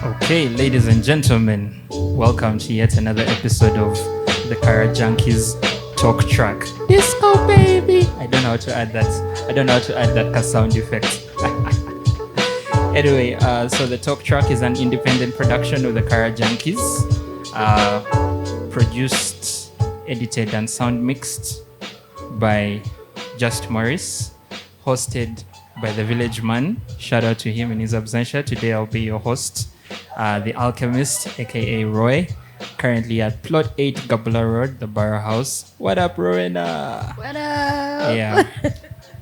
Okay, ladies and gentlemen, welcome to yet another episode of the Kara Junkies Talk Track. Disco baby. I don't know how to add that. I don't know how to add that sound effect. Anyway, so the Talk Track is an independent production of the Kara Junkies, produced, edited, and sound mixed by Just Morris, hosted by the Village Man. Shout out to him in his absentia. Today I'll be your host, the Alchemist, aka Roy, currently at Plot 8 Gabula Road, the Borough House. What up, Rowena? What up? Yeah.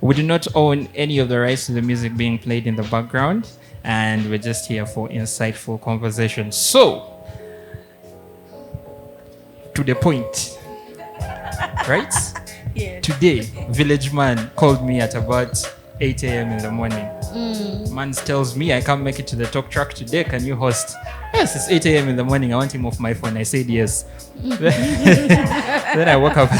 We do not own any of the rights to the music being played in the background, and we're just here for insightful conversation. So, to the point, right? Yeah. Today, Village Man called me at about 8 a.m. in the morning. Man tells me I can't make it to the talk track today. Can you host? Yes, it's 8 a.m. in the morning. I want him off my phone. I said yes. Then I woke up.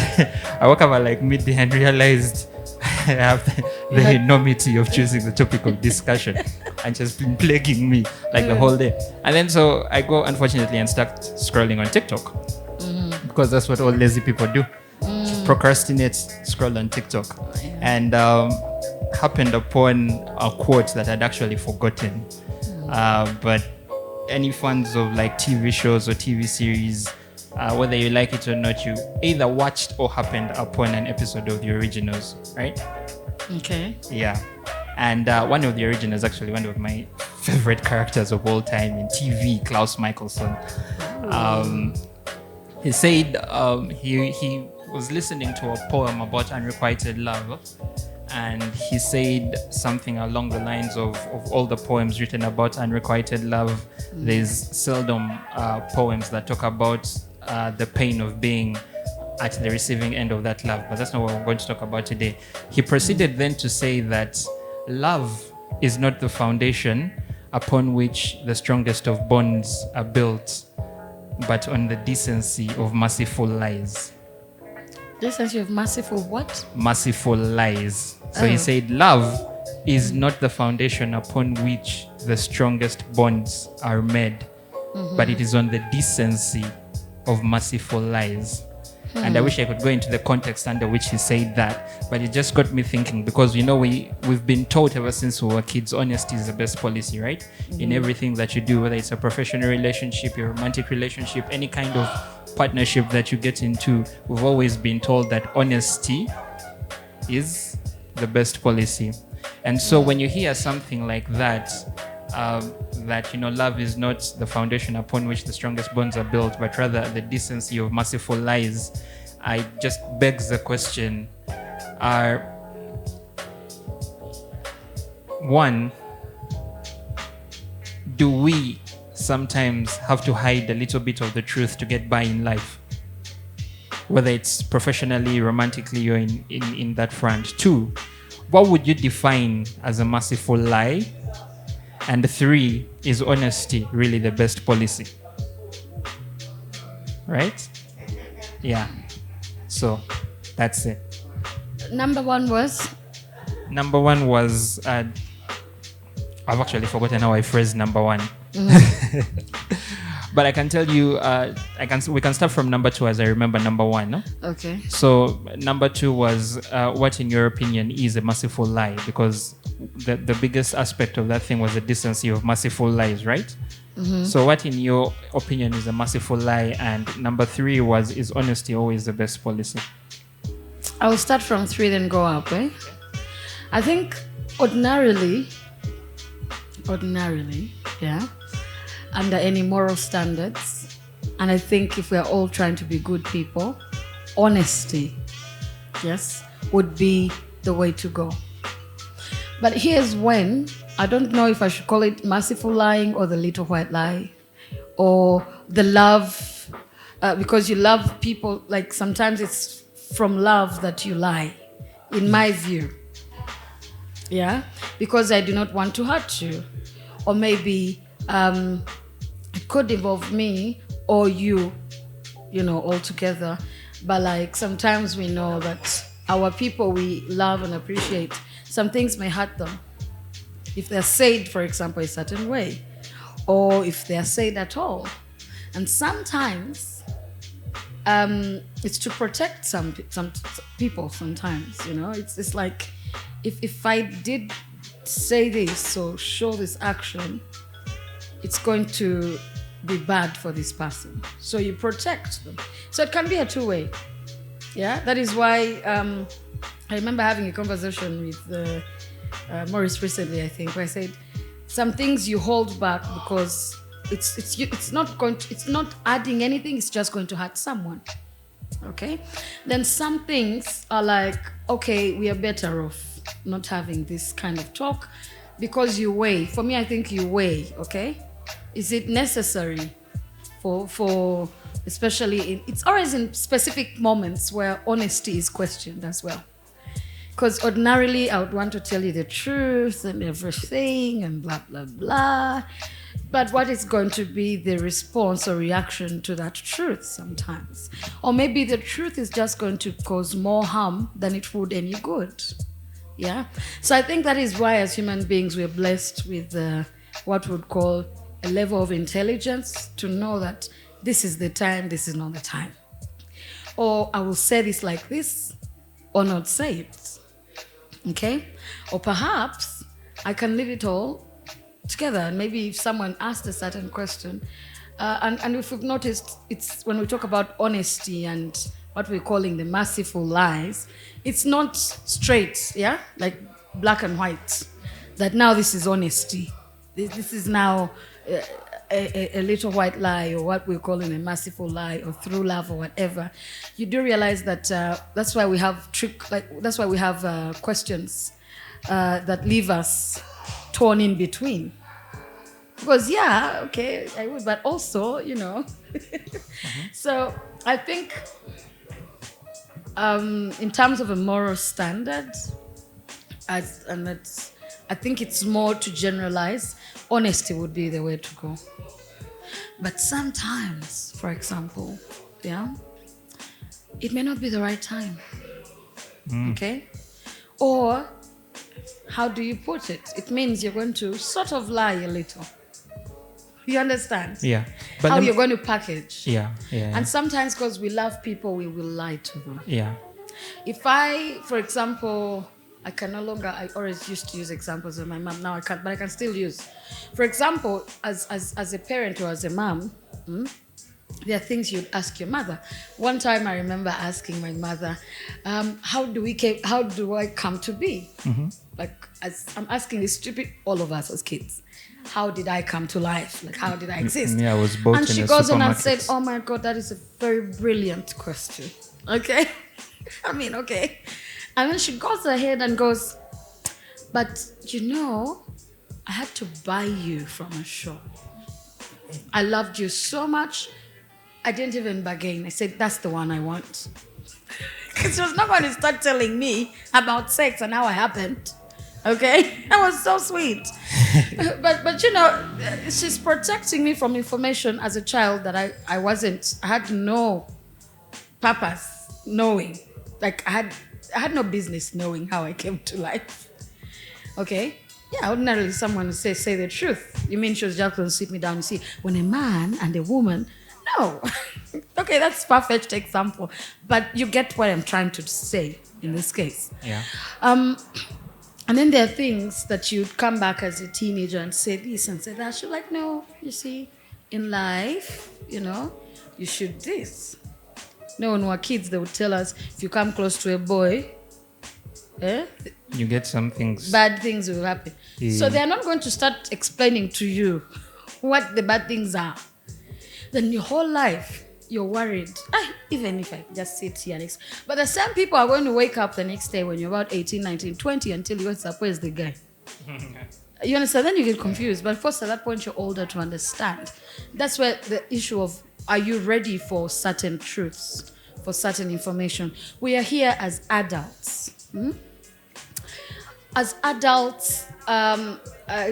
I woke up at like midday and realized I have the enormity of choosing the topic of discussion and just been plaguing me like the whole day. And then so I go, unfortunately, and start scrolling on TikTok because that's what all lazy people do. Procrastinate, scroll on TikTok, and happened upon a quote that I'd actually forgotten. But any fans of like TV shows or TV series, whether you like it or not, you either watched or happened upon an episode of the originals, right? Okay. Yeah. And one of the originals, actually one of my favorite characters of all time in TV, Klaus Michelson. He said he was listening to a poem about unrequited love, and he said something along the lines of all the poems written about unrequited love, there's seldom poems that talk about the pain of being at the receiving end of that love, but that's not what we're going to talk about today. He proceeded then to say that love is not the foundation upon which the strongest of bonds are built, but on the decency of merciful lies. Decency of merciful what? Merciful lies. So he said love is not the foundation upon which the strongest bonds are made, but it is on the decency of merciful lies. And I wish I could go into the context under which he said that, but it just got me thinking, because you know we've been taught ever since we were kids, honesty is the best policy, right? In everything that you do, whether it's a professional relationship, a romantic relationship, any kind of partnership that you get into, we've always been told that honesty is the best policy. And so when you hear something like that, that love is not the foundation upon which the strongest bonds are built, but rather the decency of merciful lies, I just begs the question: one, do we sometimes have to hide a little bit of the truth to get by in life, whether it's professionally, romantically, or in that front? Two, what would you define as a merciful lie? And three, is honesty really the best policy? Right? Yeah. So that's it. Number one was? I've actually forgotten how I phrased number one. But I can tell you, we can start from number two as I remember number one. No? Okay. So number two was, what in your opinion is a merciful lie? Because the biggest aspect of that thing was the decency of merciful lies, right? So what in your opinion is a merciful lie? And number three was, is honesty always the best policy? I'll start from three, then go up, eh? I think ordinarily, yeah, under any moral standards, and I think if we're all trying to be good people, honesty, yes, would be the way to go. But here's when, I don't know if I should call it merciful lying or the little white lie, or the love, because you love people, like sometimes it's from love that you lie, in my view. Yeah, because I do not want to hurt you. Or maybe it could involve me or you all together. But like sometimes we know that our people we love and appreciate, some things may hurt them if they're said, for example, a certain way. or if they are said at all. And sometimes it's to protect some people. Sometimes, it's like if I did say this or show this action, it's going to be bad for this person. So you protect them. So it can be a two-way. Yeah, that is why I remember having a conversation with Maurice recently, I think, where I said some things you hold back because it's not adding anything. It's just going to hurt someone. Okay, then some things are like, okay, we are better off not having this kind of talk because you weigh. For me, I think you weigh. Okay, is it necessary for especially it's always in specific moments where honesty is questioned as well. Because ordinarily I would want to tell you the truth and everything and blah blah blah. But what is going to be the response or reaction to that truth sometimes? Or maybe the truth is just going to cause more harm than it would any good. Yeah? So I think that is why as human beings we're blessed with what we would call a level of intelligence to know that this is the time, this is not the time. Or I will say this like this or not say it. Okay? Or perhaps I can leave it all together, and maybe if someone asked a certain question, and if we've noticed, it's when we talk about honesty and what we're calling the merciful lies, it's not straight, yeah, like black and white. That now this is honesty. This is now a little white lie, or what we're calling a merciful lie, or through love, or whatever. You do realize that that's why we have that's why we have questions that leave us torn in between. Because yeah, okay, I would, but also, So I think in terms of a moral standard, I think it's more to generalize. Honesty would be the way to go. But sometimes, for example, yeah, it may not be the right time. Okay? Or how do you put it? It means you're going to sort of lie a little. You understand? Yeah. But how you're going to package. Yeah. And sometimes because we love people, we will lie to them. Yeah. If I, for example, I can no longer, I always used to use examples of my mom. Now I can't, but I can still use. For example, as a parent or as a mom, there are things you'd ask your mother. One time I remember asking my mother, how do I come to be? Like, as I'm asking this stupid, all of us as kids, how did I come to life? Like, how did I exist? Yeah, I was bought and in she a goes on and supermarket. said, oh my God, that is a very brilliant question. Okay? I mean, okay. And then she goes ahead and goes, but I had to buy you from a shop. I loved you so much, I didn't even bargain. I said, that's the one I want. Because she was not going to start telling me about sex and how it happened. Okay? That was so sweet. but she's protecting me from information as a child that I had no purpose knowing. Like, I had no business knowing how I came to life. Okay? Yeah, ordinarily someone would say the truth. You mean she was just going to sit me down and see, when a man and a woman, no. Okay, that's a far-fetched example. But you get what I'm trying to say in this case. Yeah. And then there are things that you'd come back as a teenager and say this and say that. She's like, no, you see, in life, you should this. When we were kids, they would tell us, if you come close to a boy, you get some things. Bad things will happen. Yeah. So they're not going to start explaining to you what the bad things are. Then your whole life, you're worried. Even if I just sit here next. But the same people are going to wake up the next day when you're about 18, 19, 20 until you say, where's the guy? You understand? Then you get confused. But first, at that point, you're older to understand. That's where the issue of, are you ready for certain truths, for certain information? We are here as adults. As adults,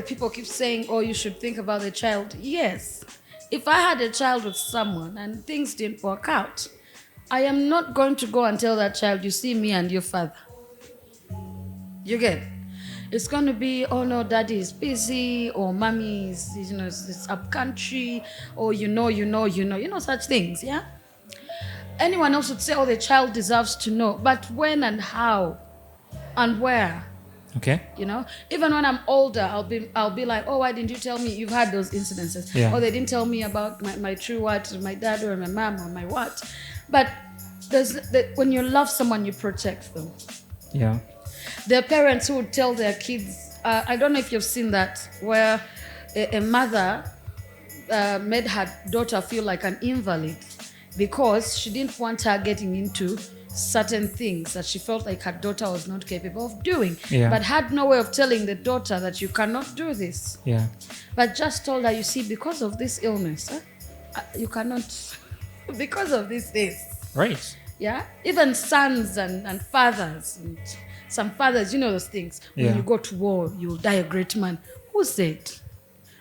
people keep saying, oh, you should think about the child. Yes. If I had a child with someone and things didn't work out, I am not going to go and tell that child, you see me and your father. You get? It's going to be, oh no, daddy is busy, or mommy is, it's up country, or such things, yeah? Anyone else would say, oh, the child deserves to know. But when and how and where? Okay. Even when I'm older, I'll be like, oh, why didn't you tell me? You've had those incidences. Yeah. Oh, they didn't tell me about my true what, my dad or my mom or my what. But when you love someone, you protect them. Yeah. There are parents who would tell their kids, I don't know if you've seen that, where a mother made her daughter feel like an invalid because she didn't want her getting into certain things that she felt like her daughter was not capable of doing, but had no way of telling the daughter that you cannot do this. Yeah. But just told her, you see, because of this illness, you cannot, because of these things. Right. Yeah. Even sons and fathers, and some fathers, those things. When you go to war, you'll die a great man. Who said?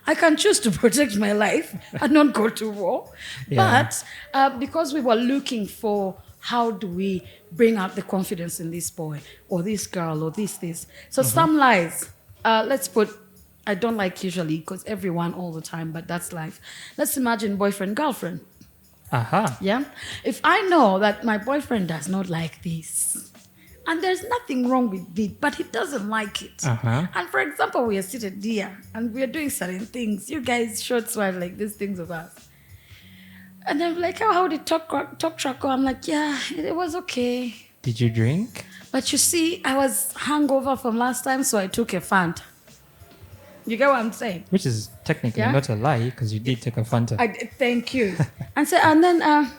I can choose to protect my life and not go to war. Yeah. But because we were looking for how do we bring out the confidence in this boy or this girl or this. So some lies, let's put, I don't like usually because everyone all the time, but that's life. Let's imagine boyfriend, girlfriend. Aha. Yeah. If I know that my boyfriend does not like this, and there's nothing wrong with it, but he doesn't like it. And for example, we are seated here and we are doing certain things. You guys short swipe like these things of us. And I'm like, oh, how did talk track go? I'm like, yeah, it was okay. Did you drink? But you see, I was hungover from last time, so I took a Fanta. You get what I'm saying? Which is technically not a lie, because you did take a Fanta. Thank you. And then,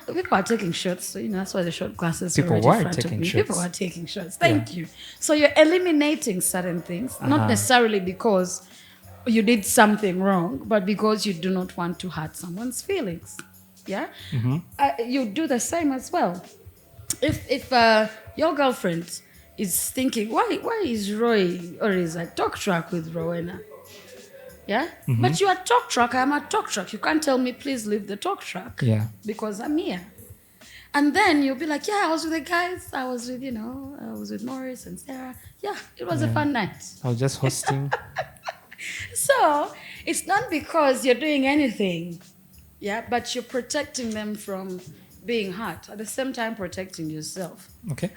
people are taking shots. So, that's why the shot glasses People were were taking shots. People are taking shots. Thank you. So you're eliminating certain things, not necessarily because you did something wrong, but because you do not want to hurt someone's feelings. Yeah? You do the same as well. If your girlfriend is thinking, why is Roy always at talk track with Rowena? Yeah? But you are talk track, I'm at talk track. You can't tell me, please leave the talk track. Yeah. Because I'm here. And then you'll be like, yeah, I was with the guys. I was with Morris and Sarah. Yeah, it was a fun night. I was just hosting. So it's not because you're doing anything, but you're protecting them from being hurt. At the same time, protecting yourself. Okay.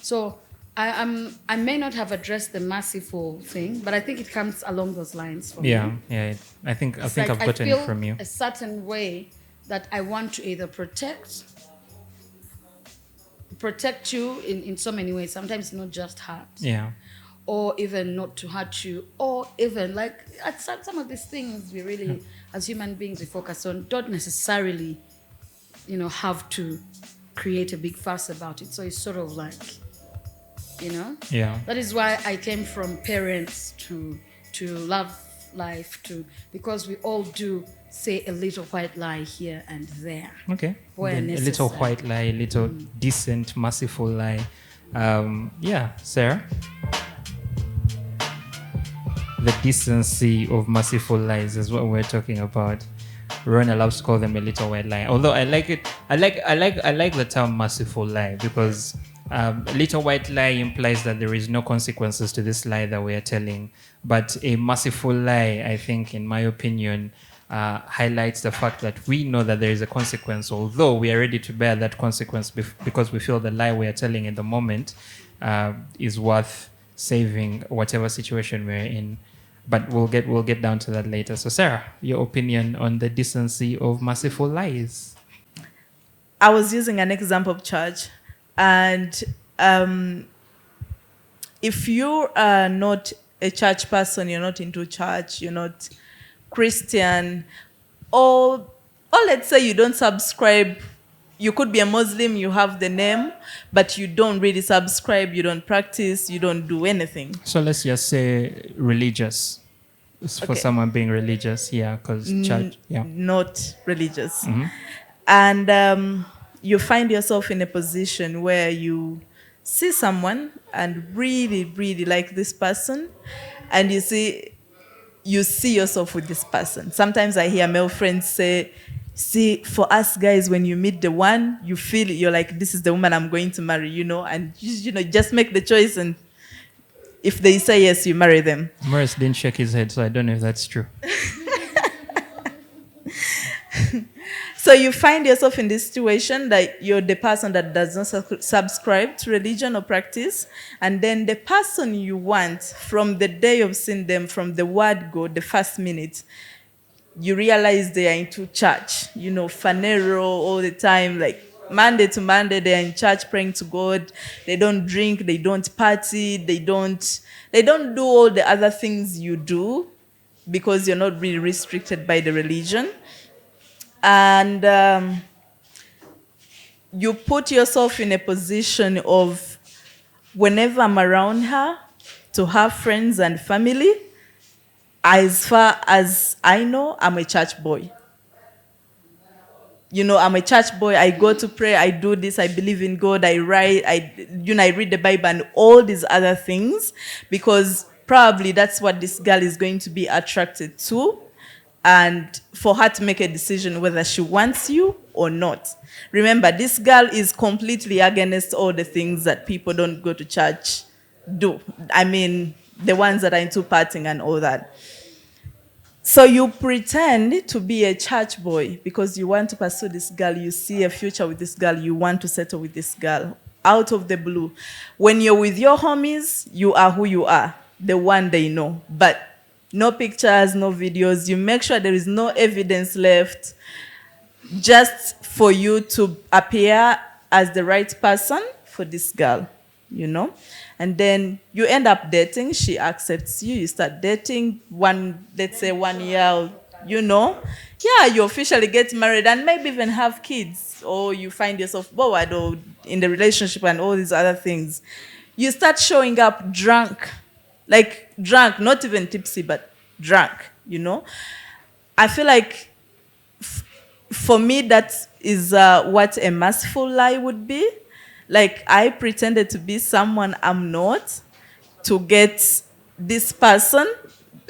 So I may not have addressed the merciful thing, but I think it comes along those lines for me. Yeah. I think I've gotten it from you. A certain way that I want to either protect you in so many ways. Sometimes not just hurt. Yeah. Or even not to hurt you, or even like at some of these things we really, as human beings, we focus on, don't necessarily, have to create a big fuss about it. So it's sort of like, Yeah. That is why I came from parents to love life because we all do say a little white lie here and there. Okay. Where A little necessary. white lie, a little decent, merciful lie. Sarah? The decency of merciful lies is what we're talking about. Rona loves to call them a little white lie. Although I like it, I like the term merciful lie because a little white lie implies that there is no consequences to this lie that we are telling. But a merciful lie, I think, in my opinion, highlights the fact that we know that there is a consequence, although we are ready to bear that consequence because we feel the lie we are telling in the moment is worth saving whatever situation we're in. But we'll get down to that later. So Sarah, your opinion on the decency of merciful lies? I was using an example of church, and if you are not a church person, you're not into church, you're not Christian, or let's say you don't subscribe. You could be a Muslim, you have the name, but you don't really subscribe, you don't practice, you don't do anything. So let's just say religious. For someone being religious, because church, not religious. And you find yourself in a position where you see someone and really, really like this person, and you see yourself with this person. Sometimes I hear male friends say, see, for us guys, when you meet the one, you feel you're like, this is the woman I'm going to marry, and just make the choice and If they say yes, you marry them. Morris didn't shake his head, so I don't know if that's true. So you find yourself in this situation that you're the person that does not subscribe to religion or practice, and then the person you want from the day you've seen them, from the word go, the first minute, you realize they are into church, fanero all the time, like Monday to Monday, they're in church praying to God. They don't drink, they don't party, they don't do all the other things you do because you're not really restricted by the religion. And you put yourself in a position of, whenever I'm around her, to have friends and family, as far as I know, I'm a church boy. I'm a church boy. I go to pray. I do this. I believe in God. I write. I read the Bible and all these other things, because probably that's what this girl is going to be attracted to, and for her to make a decision whether she wants you or not. Remember, this girl is completely against all the things that people don't go to church do. I mean, the ones that are into partying and all that. So you pretend to be a church boy because you want to pursue this girl, you see a future with this girl, you want to settle with this girl, out of the blue. When you're with your homies, you are who you are, the one they know. But no pictures, no videos. You make sure there is no evidence left, just for you to appear as the right person for this girl, And then you end up dating. She accepts you. You start dating. Let's say 1 year, Yeah, you officially get married and maybe even have kids. Or you find yourself bored or in the relationship and all these other things. You start showing up drunk. Like drunk, not even tipsy, but drunk, I feel like for me, that is what a merciful lie would be. Like, I pretended to be someone I'm not to get this person.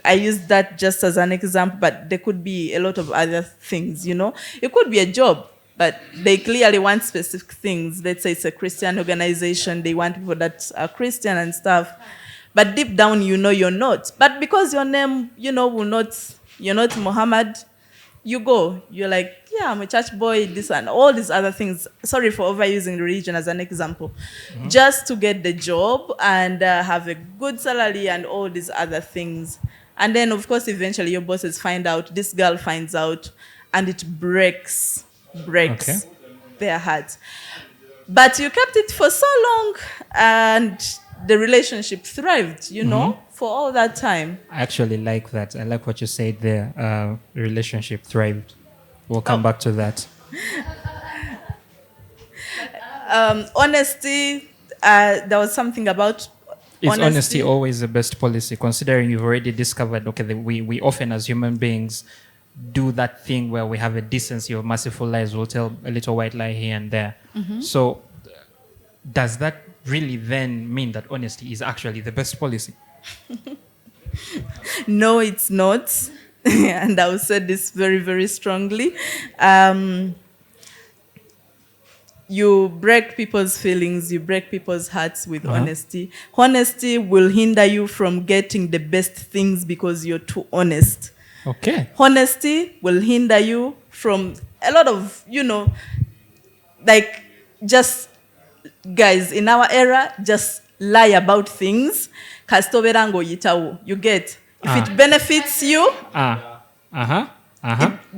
I use that just as an example, but there could be a lot of other things, It could be a job, but they clearly want specific things. Let's say it's a Christian organization. They want people that are Christian and stuff. But deep down, you're not. But because your name, you're not Muhammad, you go. You're like, yeah, I'm a church boy, this and all these other things. Sorry for overusing religion as an example. Mm-hmm. Just to get the job and have a good salary and all these other things. And then, of course, eventually your bosses find out, this girl finds out, and it breaks their hearts. But you kept it for so long, and the relationship thrived, for all that time. I actually like that. I like what you said there. Relationship thrived. We'll come back to that. Honesty, there was something about Is honesty always the best policy, considering you've already discovered, we often as human beings do that thing where we have a decency of merciful lies. We'll tell a little white lie here and there. Mm-hmm. So does that really then mean that honesty is actually the best policy? No, it's not. And I will say this very, very strongly. You break people's feelings, you break people's hearts with honesty. Honesty will hinder you from getting the best things because you're too honest. Okay. Honesty will hinder you from a lot of, just guys in our era, just lie about things. You get. If it benefits you,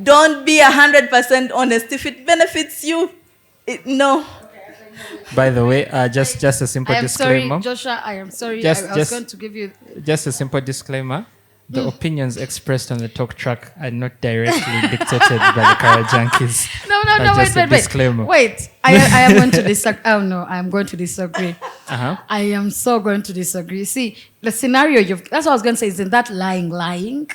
don't be 100% honest. If it benefits you, no. By the way, just a simple disclaimer. Sorry, Joshua, I am sorry. I was going to give you... Just a simple disclaimer. The opinions expressed on the talk track are not directly dictated by the Kara Junkies. No, wait. Disclaimer. Wait, I am going to disagree. Oh, no, I am going to disagree. Uh-huh. I am so going to disagree. See, the scenario that's what I was going to say, isn't that lying,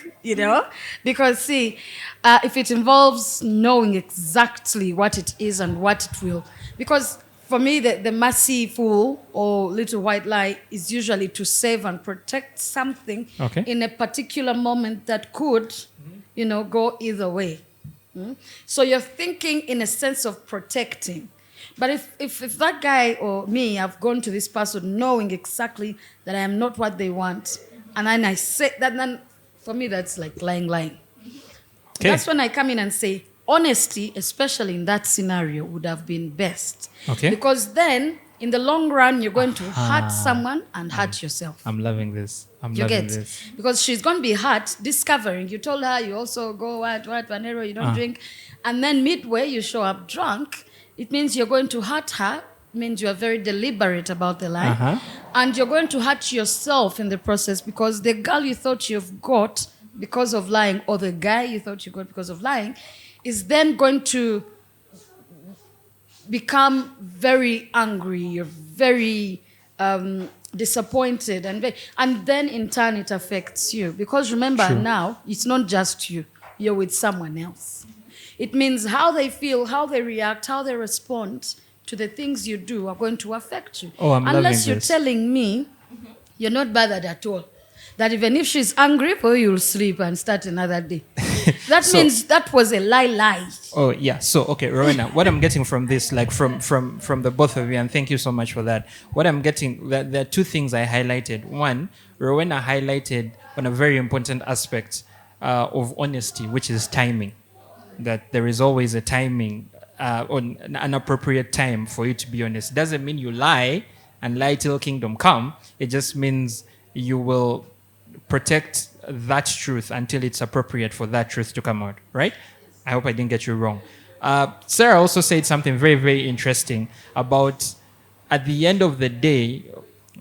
Because, see, if it involves knowing exactly what it is and what it will, because for me, the merciful or little white lie is usually to save and protect something in a particular moment that could, go either way. So you're thinking in a sense of protecting. But if that guy or me, I've gone to this person knowing exactly that I am not what they want, and then I say that, then for me that's like lying. Okay. That's when I come in and say honesty, especially in that scenario, would have been best. Okay. Because then, in the long run, you're going to hurt someone and hurt yourself. I'm loving this. You get? Because she's going to be hurt discovering. You told her you also go what, Vanero, you don't drink. And then midway, you show up drunk. It means you're going to hurt her. It means you are very deliberate about the lie. And you're going to hurt yourself in the process because the girl you thought you've got because of lying, or the guy you thought you got because of lying, is then going to become very angry. You're very disappointed, and then in turn it affects you, because remember, now it's not just you, you're with someone else. It means how they feel, how they react, how they respond to the things you do are going to affect you. Unless you're telling me you're not bothered at all, that even if she's angry for you, you'll sleep and start another day. That means that was a lie. Oh, yeah. So, okay, Rowena, what I'm getting from this, like from the both of you, and thank you so much for that. What I'm getting, there are two things I highlighted. One, Rowena highlighted on a very important aspect of honesty, which is timing. That there is always a timing, on an appropriate time for you to be honest. Doesn't mean you lie and lie till kingdom come. It just means you will protect that truth until it's appropriate for that truth to come out, right? I hope I didn't get you wrong. Sarah also said something very, very interesting about, at the end of the day,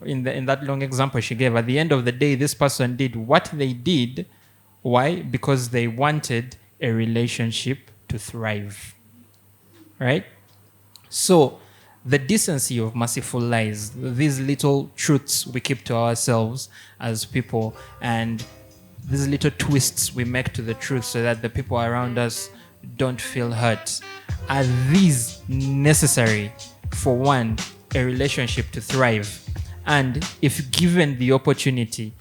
in that long example she gave, at the end of the day, this person did what they did. Why? Because they wanted a relationship to thrive, right? So the decency of merciful lies, these little truths we keep to ourselves as people, and these little twists we make to the truth so that the people around us don't feel hurt, are these necessary for one, a relationship to thrive? And if given the opportunity,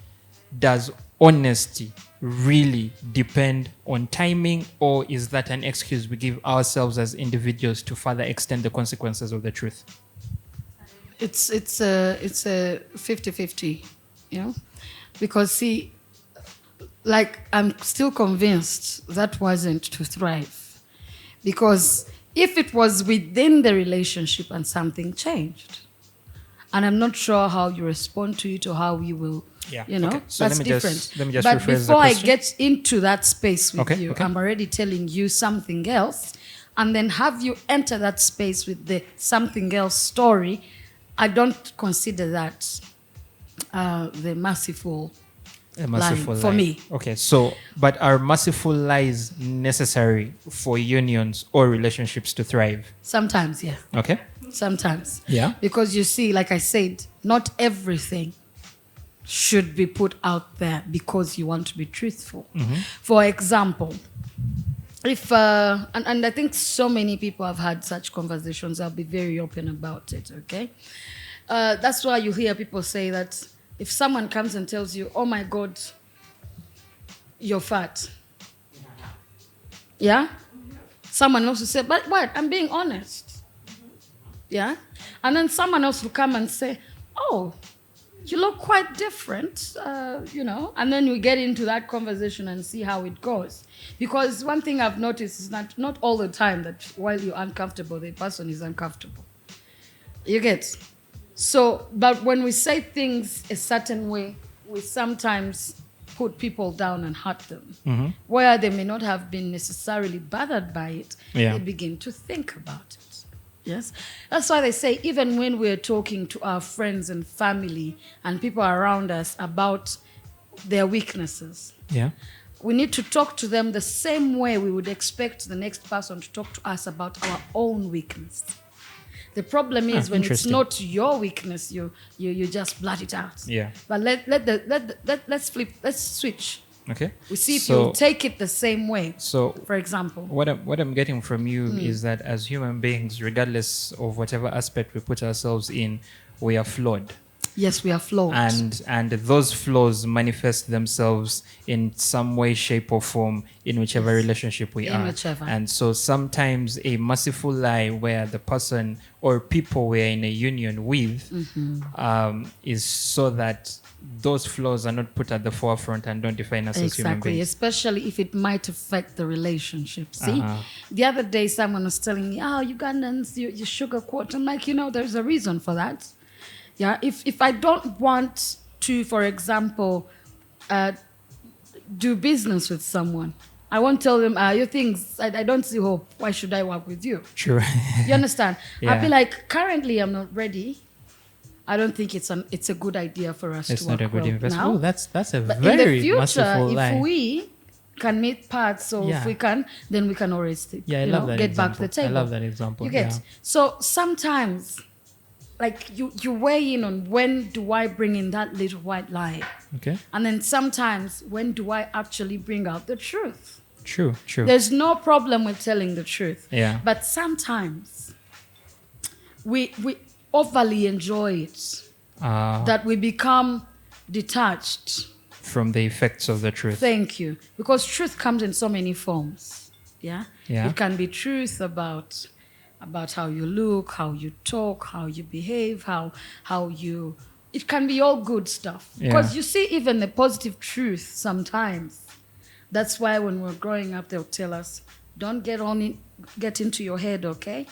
does honesty really depend on timing, or is that an excuse we give ourselves as individuals to further extend the consequences of the truth? It's a 50-50, you know, because see, like, I'm still convinced that wasn't to thrive, because if it was within the relationship and something changed, and I'm not sure how you respond to it or how you will, you know, okay. So that's different. Let me just but rephrase before I question. get into that space with you, okay. I'm already telling you something else, and then have you enter that space with the something else story. I don't consider that the merciful lie for me. Okay, so, but are merciful lies necessary for unions or relationships to thrive? Sometimes, yeah. Okay. Sometimes. Yeah. Because you see, like I said, not everything should be put out there because you want to be truthful. For example, if, and I think so many people have had such conversations, I'll be very open about it, okay? That's why you hear people say that if someone comes and tells you, oh my God, you're fat. Yeah? Someone else will say, but what? I'm being honest. Yeah? And then someone else will come and say, oh, you look quite different, you know? And then we get into that conversation and see how it goes. Because one thing I've noticed is that not all the time that while you're uncomfortable, the person is uncomfortable. You get? So, but when we say things a certain way, we sometimes put people down and hurt them. Where they may not have been necessarily bothered by it, they begin to think about it. Yes? That's why they say even when we're talking to our friends and family and people around us about their weaknesses, we need to talk to them the same way we would expect the next person to talk to us about our own weakness. The problem is when it's not your weakness, you just blurt it out. Yeah. But let's switch. Okay. We see if you take it the same way. So, for example, what I'm getting from you is that as human beings, regardless of whatever aspect we put ourselves in, we are flawed. Yes, we are flawed. and those flaws manifest themselves in some way, shape, or form in whichever relationship we are. Whichever. And so sometimes a merciful lie where the person or people we are in a union with is so that those flaws are not put at the forefront and don't define us as human Exactly, beings. especially if it might affect the relationship. See, the other day someone was telling me, "Oh, Ugandans, you sugarcoat." I'm like, there's a reason for that. Yeah, if I don't want to, for example, do business with someone, I won't tell them, your things, I don't see hope. Why should I work with you? Sure. You understand? Yeah. I'll be like, currently I'm not ready. I don't think it's a good idea for us It's to not work a good well investment. now. Oh, that's a But very in the future, merciful lie. if we can meet parts, or Yeah. if we can, then we can always Yeah, I love that get example. back to the table. I love that example. You get? Yeah. So sometimes, like you weigh in on when do I bring in that little white lie, Okay. and then sometimes when do I actually bring out the truth? True. There's no problem with telling the truth. Yeah. But sometimes we overly enjoy it, that we become detached. From the effects of the truth. Thank you. Because truth comes in so many forms. Yeah? Yeah. It can be truth about how you look, how you talk, how you behave, how you... It can be all good stuff. Yeah. Because you see, even the positive truth sometimes. That's why when we're growing up, they'll tell us, don't get into your head, okay?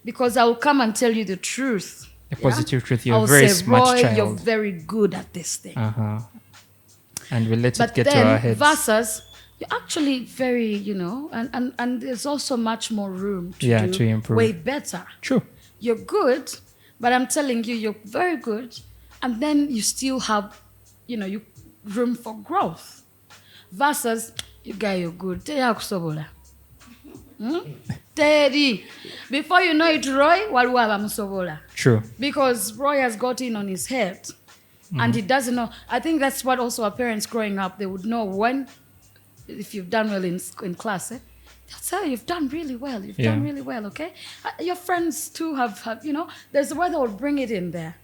Because I'll come and tell you the truth. The positive truth. I'll You're a very say, smart Roy, child. you're very good at this thing. And we let But it get then, to our heads. versus, you're actually very, and there's also much more room to improve. way better. True. You're good, but I'm telling you, you're very good, and then you still have, you room for growth. Versus, you guys, you're good. Teddy, before you know it, Roy, waluwa musobola. True. Because Roy has got in on his head. And he doesn't know. I think that's what also our parents growing up, they would know if you've done well in class, they'll say, you've done really well. You've done really well, okay? Your friends too have, there's a way they will bring it in there.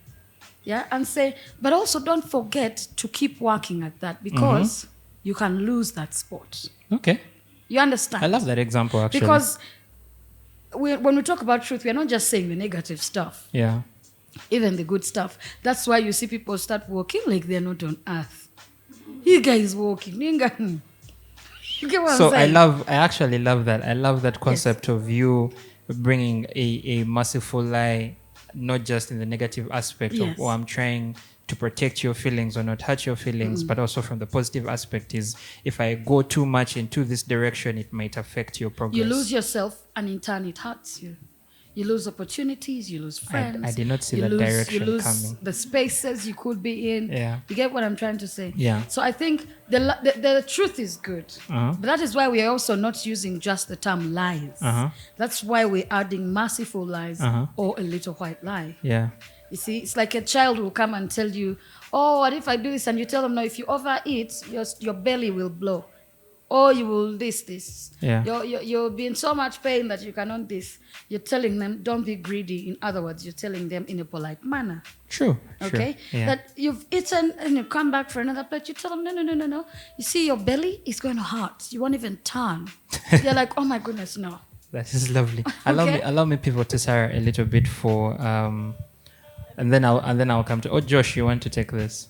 Yeah, and say, but also don't forget to keep working at that, because you can lose that sport. Okay. You understand? I love that example, actually. Because when we talk about truth, we're not just saying the negative stuff. Yeah. Even the good stuff. That's why you see people start walking like they're not on earth. You guys walking. You get what I'm saying? I actually love that. I love that concept of you bringing a merciful lie, not just in the negative aspect of, I'm trying to protect your feelings or not hurt your feelings, but also from the positive aspect is, if I go too much into this direction, it might affect your progress. You lose yourself, and in turn it hurts you. You lose opportunities, you lose friends. I did not see that direction direction you lose coming. The spaces you could be in. Yeah. You get what I'm trying to say? Yeah. So I think the truth is good. But that is why we are also not using just the term lies. That's why we're adding merciful lies or a little white lie. Yeah. You see, it's like a child will come and tell you, oh, what if I do this? And you tell them, no, if you overeat, your belly will blow. Or you will this. Yeah. You'll be in so much pain that you cannot this. You're telling them, don't be greedy. In other words, you're telling them in a polite manner. True. Okay? Yeah. That you've eaten and you come back for another plate. You tell them, no. You see, your belly is going to hurt. You won't even turn. You're like, oh my goodness, no. That is lovely. Okay. Allow me pivot to Sarah a little bit for and then I'll come to Josh, you want to take this?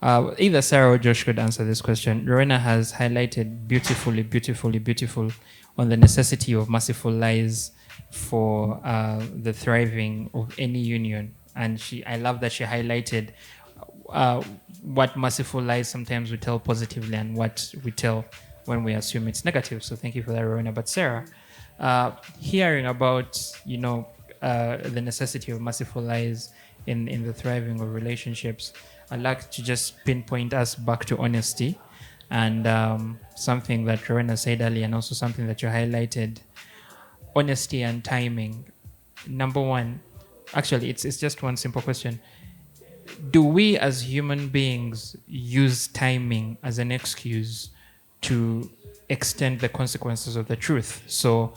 Either Sarah or Josh could answer this question. Rowena has highlighted beautiful on the necessity of merciful lies for the thriving of any union. And I love that she highlighted what merciful lies sometimes we tell positively and what we tell when we assume it's negative. So thank you for that, Rowena. But Sarah, hearing about, the necessity of merciful lies in the thriving of relationships, I'd like to just pinpoint us back to honesty and something that Rowena said earlier, and also something that you highlighted, honesty and timing. Number one, actually, it's just one simple question. Do we as human beings use timing as an excuse to extend the consequences of the truth? So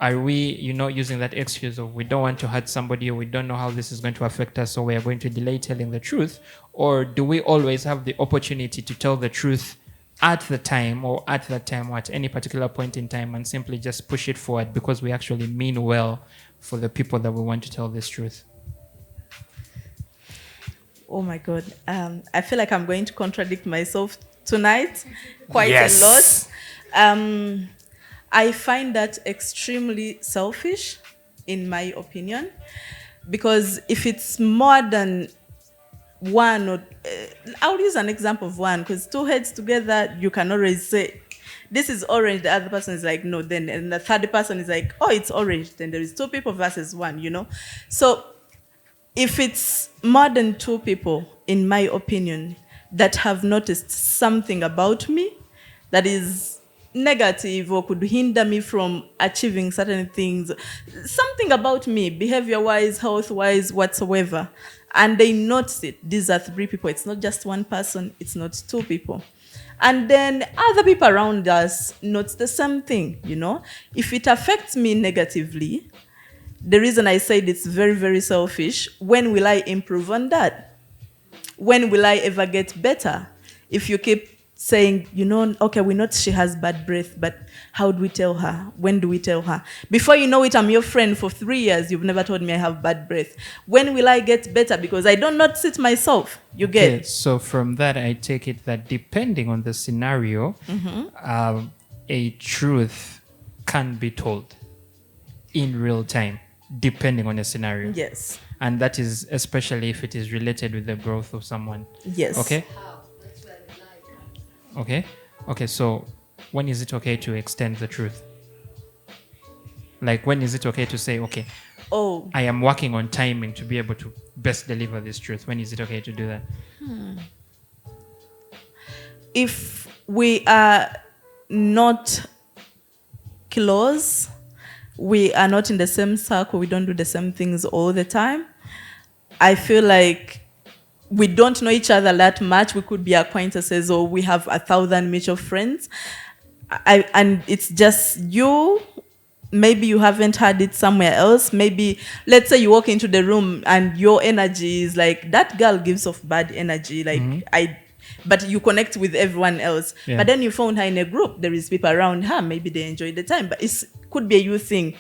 are we, using that excuse of we don't want to hurt somebody, or we don't know how this is going to affect us, so we are going to delay telling the truth? Or do we always have the opportunity to tell the truth at the time, or at any particular point in time, and simply just push it forward because we actually mean well for the people that we want to tell this truth? Oh my God. I feel like I'm going to contradict myself tonight quite Yes. a lot. I find that extremely selfish, in my opinion, because if it's more than one, or I'll use an example of one, because two heads together, you can always say, this is orange, the other person is like, no, then, and the third person is like, oh, it's orange, then there is two people versus one, So if it's more than two people, in my opinion, that have noticed something about me that is negative or could hinder me from achieving certain things, something about me, behavior-wise, health-wise, whatsoever, and they notice it, these are three people. It's not just one person, it's not two people. And then other people around us notice the same thing, If it affects me negatively, the reason I said it's very, very selfish, when will I improve on that? When will I ever get better? If you keep saying, okay, we know she has bad breath, but how do we tell her? When do we tell her? Before you know it, I'm your friend for 3 years. You've never told me I have bad breath. When will I get better? Because I don't notice it myself. You get? Okay, so from that, I take it that depending on the scenario, a truth can be told in real time, depending on the scenario. Yes. And that is especially if it is related with the growth of someone. Yes. Okay? Okay. Okay, so when is it okay to extend the truth? Like, when is it okay to say, okay, I am working on timing to be able to best deliver this truth? When is it okay to do that? If we are not close, we are not in the same circle, we don't do the same things all the time, I feel like we don't know each other that much. We could be acquaintances, or we have 1,000 mutual friends. And it's just you. Maybe you haven't had it somewhere else. Maybe, let's say you walk into the room and your energy is like, that girl gives off bad energy. But you connect with everyone else. Yeah. But then you found her in a group. There is people around her. Maybe they enjoy the time. But it could be a you thing.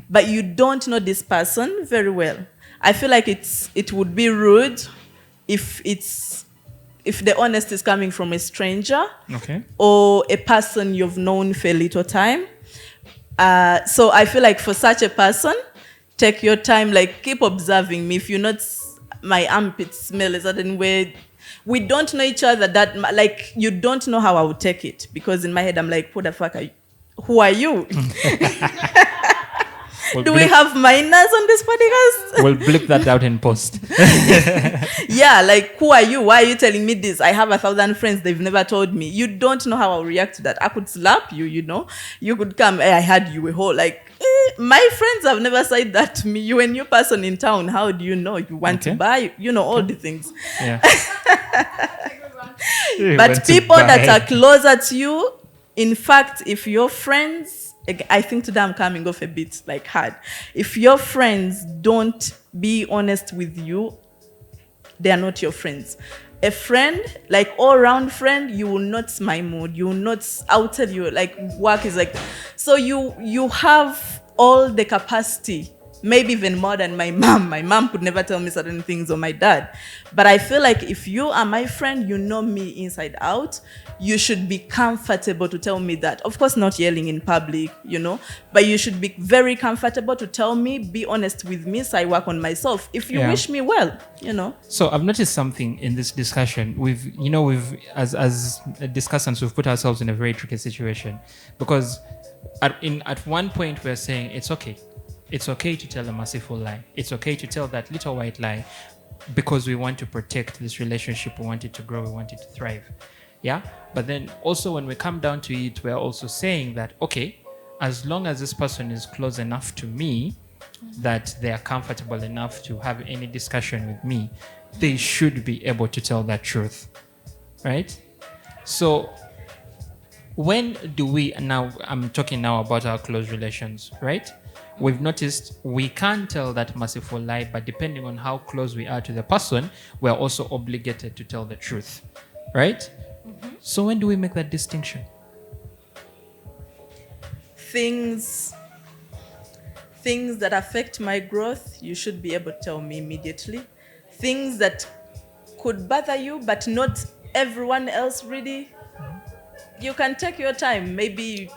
But you don't know this person very well. I feel like it would be rude if the honesty is coming from a stranger, Okay. or a person you've known for a little time. So I feel like for such a person, take your time, like keep observing me. If you notice my armpit smell a certain way, we don't know each other that like you don't know how I would take it, because in my head I'm like, what the fuck are you? Who are you? Do we have minors on this podcast? We'll blip that out in post. Yeah, like, who are you? Why are you telling me this? I have 1,000 friends. They've never told me. You don't know how I'll react to that. I could slap you, You could come, hey, I had you a whole, my friends have never said that to me. You're a new person in town. How do you know? You want to buy, all the things. Yeah. But people that are closer to you, in fact, if your friends, I think today I'm coming off a bit hard. If your friends don't be honest with you, they are not your friends. A friend, all-round friend, you will not my mood. You will not, I'll tell you, work is so you have all the capacity, maybe even more than my mom. My mom could never tell me certain things, or my dad. But I feel like if you are my friend, you know me inside out, you should be comfortable to tell me that. Of course, not yelling in public, but you should be very comfortable to tell me, be honest with me, so I work on myself. If you wish me well, So I've noticed something in this discussion. We've as discussants, we've put ourselves in a very tricky situation, because at one point we're saying it's okay. It's okay to tell a merciful lie. It's okay to tell that little white lie, because we want to protect this relationship. We want it to grow. We want it to thrive. Yeah. But then also when we come down to it, we're also saying that, okay, as long as this person is close enough to me that they are comfortable enough to have any discussion with me, they should be able to tell that truth. Right? So when do we, now I'm talking now about our close relations, right? We've noticed we can't tell that merciful lie, but depending on how close we are to the person, we're also obligated to tell the truth, right? So when do we make that distinction? Things that affect my growth, you should be able to tell me immediately. Things that could bother you, but not everyone else really, you can take your time. Maybe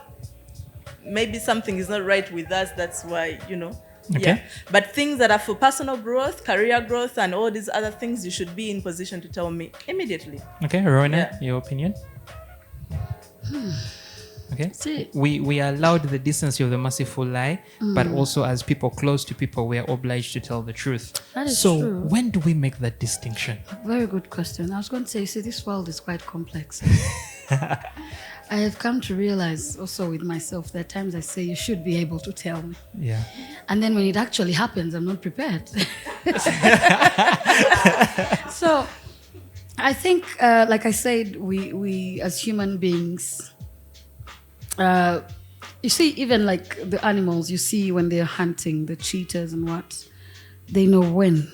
something is not right with us, that's why, Okay. Yeah. But things that are for personal growth, career growth, and all these other things, you should be in position to tell me immediately. Okay, Rowena, Yeah. your opinion? Okay. See. We are allowed the decency of the merciful lie, but also as people close to people, we are obliged to tell the truth. That is so true. when do we make that distinction? Very good question. I was going to say, see, this world is quite complex. I have come to realize also with myself, there are times I say, you should be able to tell me. Yeah. And then when it actually happens, I'm not prepared. So I think, like I said, we as human beings, you see, even like the animals, you see when they're hunting, the cheetahs and what, they know when.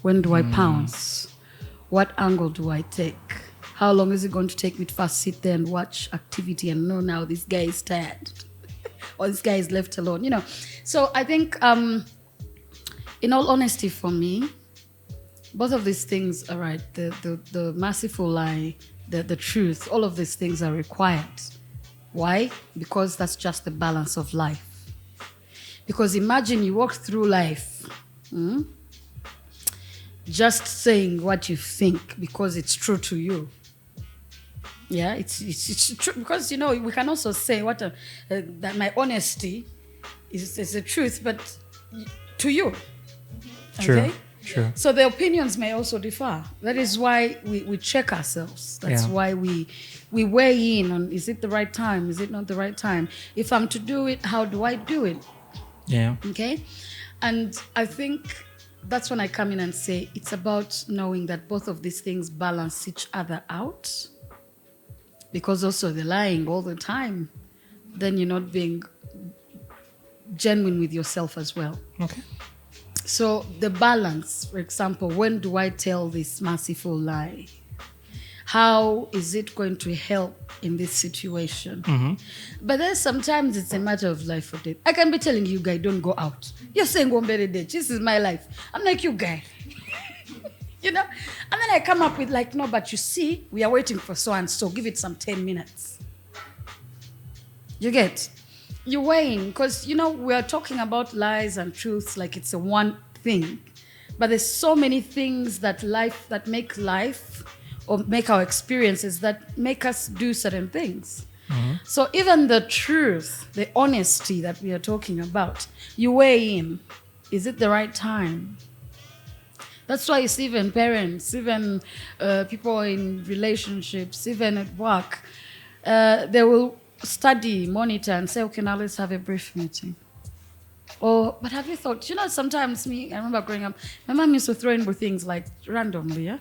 When do I pounce? What angle do I take? How long is it going to take me to first sit there and watch activity and know now this guy is tired or this guy is left alone, So I think, in all honesty for me, both of these things are right. The merciful lie, the truth, all of these things are required. Why? Because that's just the balance of life. Because imagine you walk through life just saying what you think because it's true to you. Yeah, it's true because we can also say that my honesty is the truth, but to you. True. Okay? True. So the opinions may also differ. That is why we check ourselves. That's why we weigh in on, is it the right time? Is it not the right time? If I'm to do it, how do I do it? Yeah. Okay? And I think that's when I come in and say it's about knowing that both of these things balance each other out. Because also they're lying all the time, then you're not being genuine with yourself as well. Okay. So the balance, for example, when do I tell this merciful lie? How is it going to help in this situation? But then sometimes it's a matter of life or death. I can be telling you, guy, don't go out. You're saying, go bury dead. This is my life. I'm like, you guy. And then I come up with like, no, but you see, we are waiting for so and so. Give it some 10 minutes. You get? You're weighing, because, we are talking about lies and truths like it's a one thing. But there's so many things that make life or make our experiences that make us do certain things. So even the truth, the honesty that we are talking about, you weigh in. Is it the right time? That's why you see even parents, even people in relationships, even at work, they will study, monitor, and say, okay, now let's have a brief meeting. But have you thought, sometimes I remember growing up, my mom used to throw in things like randomly, yeah?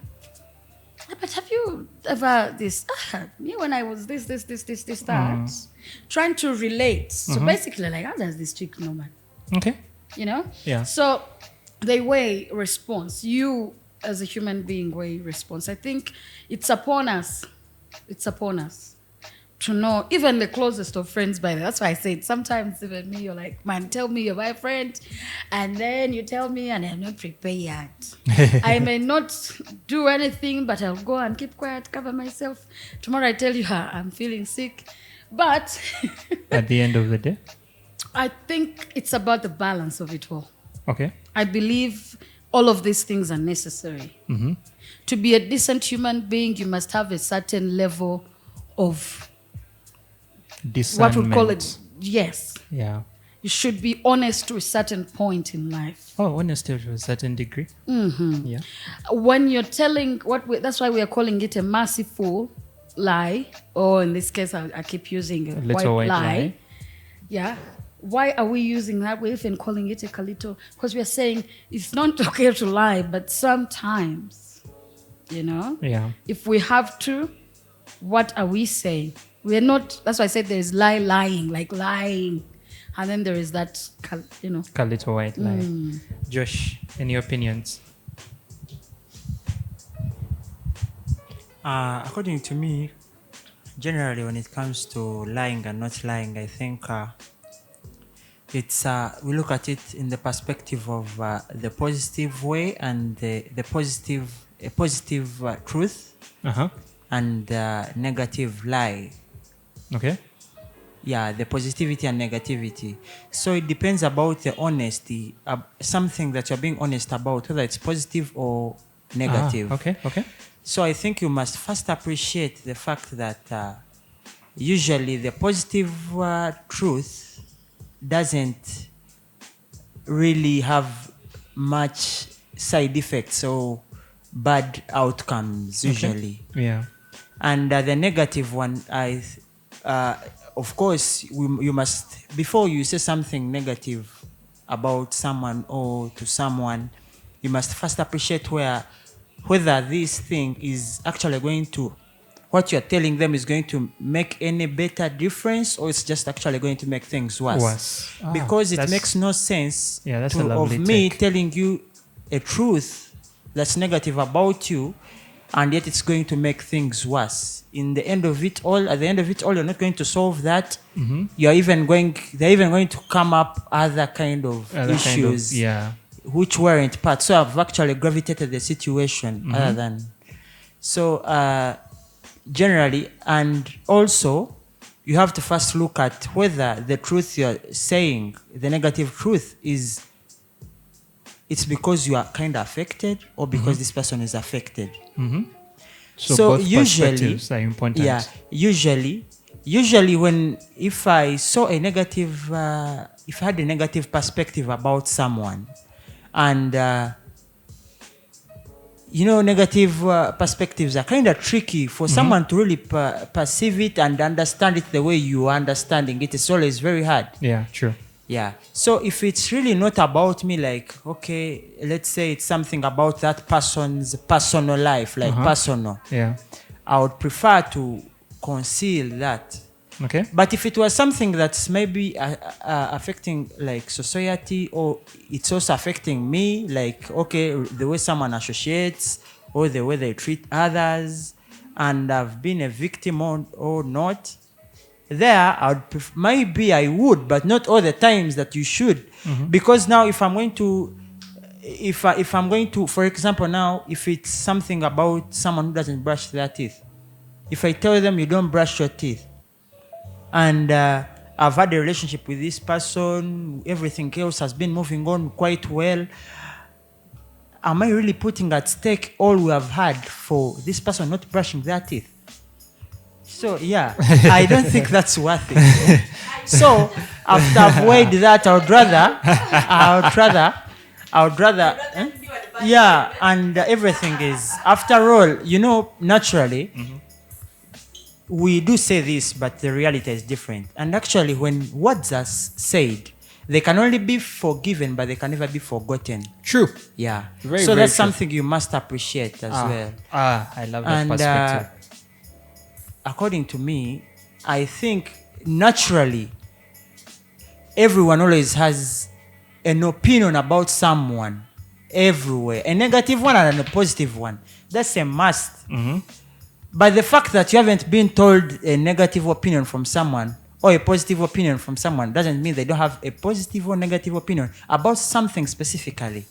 But have you ever me when I was this, that, trying to relate. So basically, like, how does this chick know, man? Okay. Yeah. So they weigh response. You, as a human being, weigh response. I think it's upon us. It's upon us to know, even the closest of friends, by the way. That's why I said sometimes even me, you're like, man, tell me you're my friend. And then you tell me and I'm not prepared. I may not do anything, but I'll go and keep quiet, cover myself. Tomorrow I tell you, I'm feeling sick. But at the end of the day? I think it's about the balance of it all. Okay. I believe all of these things are necessary. To be a decent human being, you must have a certain level of discernment. what we call it. Yes. Yeah. You should be honest to a certain point in life. Oh, honesty to a certain degree. Yeah. When you're telling that's why we are calling it a merciful lie, or in this case, I keep using a little white lie. Yeah. Why are we using that? We're even calling it a kalito, because we are saying it's not okay to lie, but sometimes, Yeah. if we have to, what are we saying? We're not. That's why I said there's lying, like lying, and then there is that, A little white lie. Josh, any opinions? According to me, generally when it comes to lying and not lying, I think it's we look at it in the perspective of the positive way and the positive truth and negative lie. Okay. Yeah, the positivity and negativity. So it depends about the honesty, something that you're being honest about, whether it's positive or negative. Okay. So I think you must first appreciate the fact that usually the positive truth doesn't really have much side effects or bad outcomes usually. Yeah. And the negative one, of course, you must, before you say something negative about someone or to someone, you must first appreciate whether this thing is actually going to, what you're telling them is going to make any better difference, or it's just actually going to make things worse. Because it makes no sense of me telling you a truth that's negative about you, and yet it's going to make things worse. At the end of it all, you're not going to solve that. They're even going to come up other kind of issues. Which weren't part. So I've actually gravitated the situation other than. So generally, and also, you have to first look at whether the truth you're saying, the negative truth, it's because you are kind of affected or because this person is affected. So both perspectives are important. Yeah, usually if I saw a negative, if I had a negative perspective about someone, and negative perspectives are kind of tricky for someone to really perceive it and understand it the way you are understanding it. It's always very hard. Yeah, true. Yeah. So if it's really not about me, like, okay, let's say it's something about that person's personal life, like personal. Yeah. I would prefer to conceal that. Okay. But if it was something that's maybe affecting like society, or it's also affecting me, like, okay, the way someone associates or the way they treat others, and I've been a victim or not, there maybe I would, but not all the times that you should. Because now if I'm going to, for example, now if it's something about someone who doesn't brush their teeth, if I tell them you don't brush your teeth, and I've had a relationship with this person, everything else has been moving on quite well, am I really putting at stake all we have had for this person not brushing their teeth? So yeah, I don't think that's worth it. So after I've weighed that, I would rather, yeah, and everything is, after all, naturally, we do say this, but the reality is different. And actually, when words are said, they can only be forgiven, but they can never be forgotten. True. Yeah. Very, so very that's true. Something you must appreciate as well. I love that perspective. According to me, I think naturally, everyone always has an opinion about someone everywhere. A negative one and a positive one. That's a must. But the fact that you haven't been told a negative opinion from someone or a positive opinion from someone doesn't mean they don't have a positive or negative opinion about something specifically.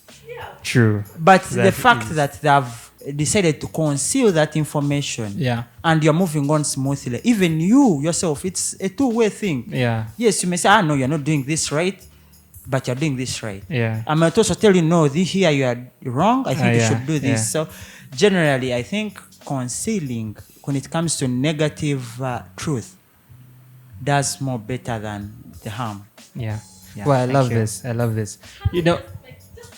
True. But the fact that they've decided to conceal that information, and you're moving on smoothly, even you yourself, it's a two-way thing. Yes, you may say, no, you're not doing this right, but you're doing this right. I might also tell you, no, here you are wrong, I think you should do this. So generally, I think concealing, when it comes to negative truth, does more better than the harm. Well, I love this. Just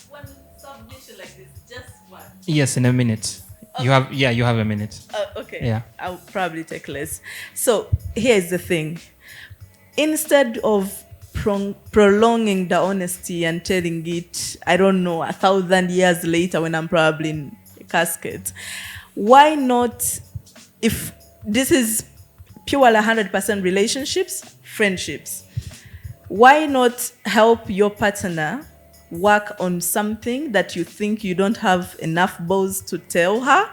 one submission like this, just one. Yes, in a minute. Okay. You have a minute. Okay. Yeah. I'll probably take less. So here's the thing. Instead of prolonging the honesty and telling it, I don't know, 1,000 years later when I'm probably in a casket, why not, if this is pure 100% relationships, friendships. Why not help your partner work on something that you think you don't have enough balls to tell her?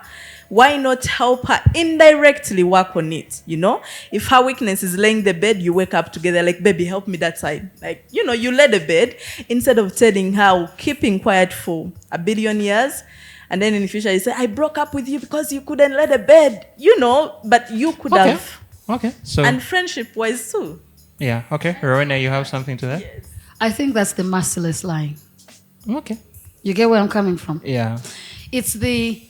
Why not help her indirectly work on it? You know, if her weakness is laying the bed, you wake up together like, baby, help me that side. Like, you know, you lay the bed instead of telling her, keeping quiet for a billion years. And then in the future, you say, I broke up with you because you couldn't lay the bed, you know, but you could have. Okay. So, And friendship wise too. yeah. Okay. Rowena, you have something to that? I think that's the merciless line. Okay. You get where I'm coming from? Yeah. It's the,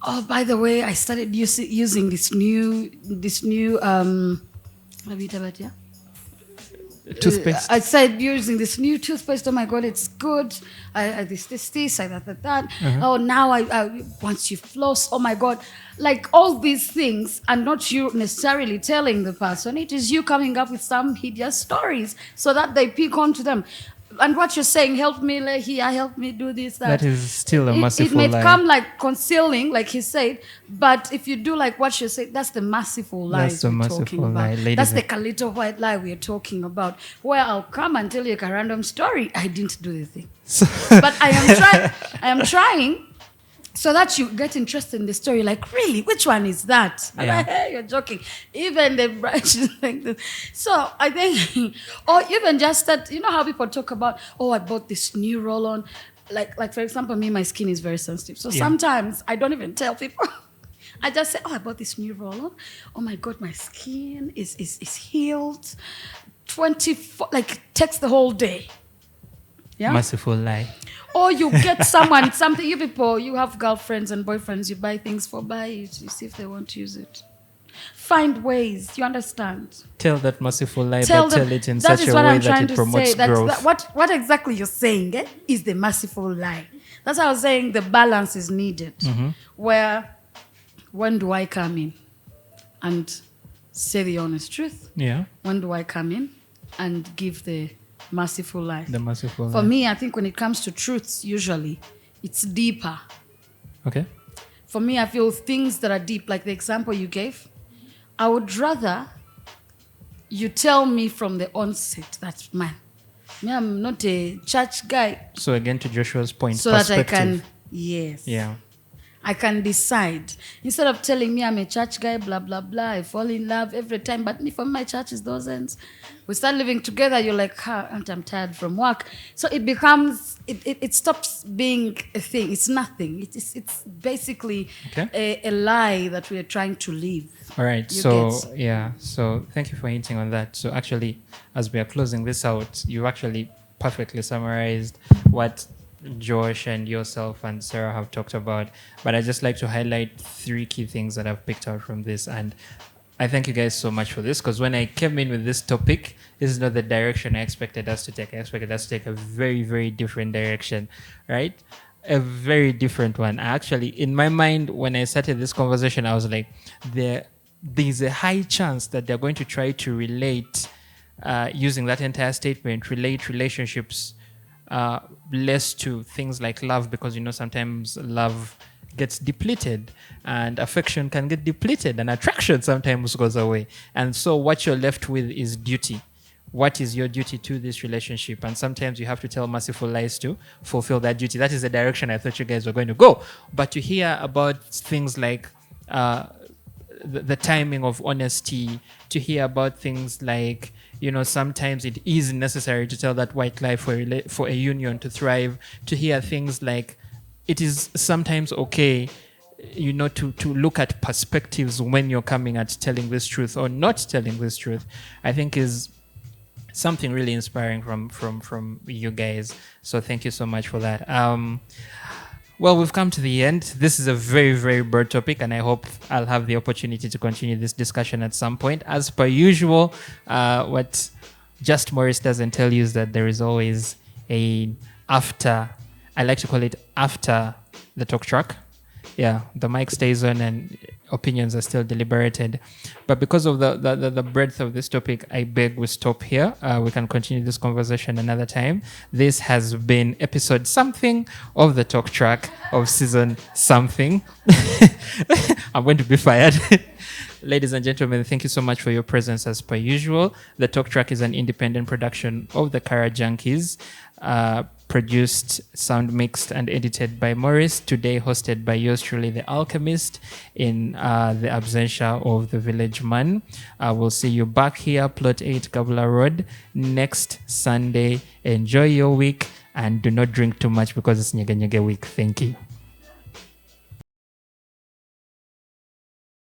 oh, by the way, I started using this new Toothpaste. I started using this new toothpaste. Oh my God, it's good. I this, I that. Oh, now I once you floss, oh my God. Like all these things are not you necessarily telling the person. It is you coming up with some hideous stories so that they pick onto them. And what you're saying, help me lay here, help me do this, that. That is still a merciful It may lie. come like concealing, like he said, but if you do like what you said, that's the merciful lie That's the we're merciful talking lie, about. ladies That's the and- little white lie we're talking about, where I'll come and tell you a random story. I didn't do the thing. But I am trying so that you get interested in the story. Like, really, which one is that? And Yeah. hey, you're joking. Even the branches like this. So I think, or even just that, you know how people talk about, oh, I bought this new roll-on. Like for example, me, my skin is very sensitive. So Yeah. sometimes I don't even tell people. I just say, oh, I bought this new roll-on. Oh my God, my skin is healed. 24, like, takes the whole day. Yeah. Merciful lie. Or you get someone, something, you people, you have girlfriends and boyfriends, you buy things for buy it, you see if they want to use it. Find ways, you understand? Tell that merciful lie, Tell but them, tell it in that such is a what way I'm that trying it to promotes say. That's growth. what exactly you're saying is the merciful lie. That's how I was saying the balance is needed. Where, when do I come in and say the honest truth? Yeah. When do I come in and give the merciful lie? The merciful For lie. me, I think when it comes to truths, usually it's deeper. Okay. For me, I feel things that are deep, like the example you gave, I would rather you tell me from the onset that, man, me, I'm not a church guy, So again, to Joshua's point, so that I perspective. can, yes. Yeah. I can decide. Instead of telling me I'm a church guy, blah, blah, blah, I fall in love every time. But for my church is those ends. We start living together, you're like, Aunt, I'm tired from work. So it becomes, it stops being a thing. It's nothing. It's basically Okay. a lie that we are trying to live. All right. You So, get. yeah. So, thank you for hinting on that. So, actually, as we are closing this out, you actually perfectly summarized what Josh and yourself and Sarah have talked about. But I just like to highlight 3 key things that I've picked out from this. And I thank you guys so much for this, because when I came in with this topic, this is not the direction I expected us to take. I expected us to take a very, very different direction, right? A very different one. Actually, in my mind, when I started this conversation, I was like, there's a high chance that they're going to try to relate, using that entire statement, relate relationships less to things like love, because, you know, sometimes love gets depleted and affection can get depleted and attraction sometimes goes away. And so what you're left with is duty. What is your duty to this relationship? And sometimes you have to tell merciful lies to fulfill that duty. That is the direction I thought you guys were going to go. But to hear about things like the timing of honesty, to hear about things like, you know, sometimes it is necessary to tell that white lie for a union to thrive, to hear things like it is sometimes okay, you know, to look at perspectives when you're coming at telling this truth or not telling this truth, I think is something really inspiring from you guys. So thank you so much for that. Well, we've come to the end. This is a very, very broad topic, and I hope I'll have the opportunity to continue this discussion at some point. As per usual, what Just Morris doesn't tell you is that there is always a after, I like to call it after the talk track. Yeah, the mic stays on and opinions are still deliberated. But because of the breadth of this topic, I beg we stop here. We can continue this conversation another time. This has been episode something of the talk track of season something. I'm going to be fired. Ladies and gentlemen, thank you so much for your presence as per usual. The Talk Track is an independent production of the Kara Junkies, produced, sound mixed, and edited by Morris. Today hosted by yours truly, The Alchemist, in the absentia of the Village Man. We'll see you back here, Plot 8, Gabula Road, next Sunday. Enjoy your week and do not drink too much because it's Nyege Nyege week. Thank you.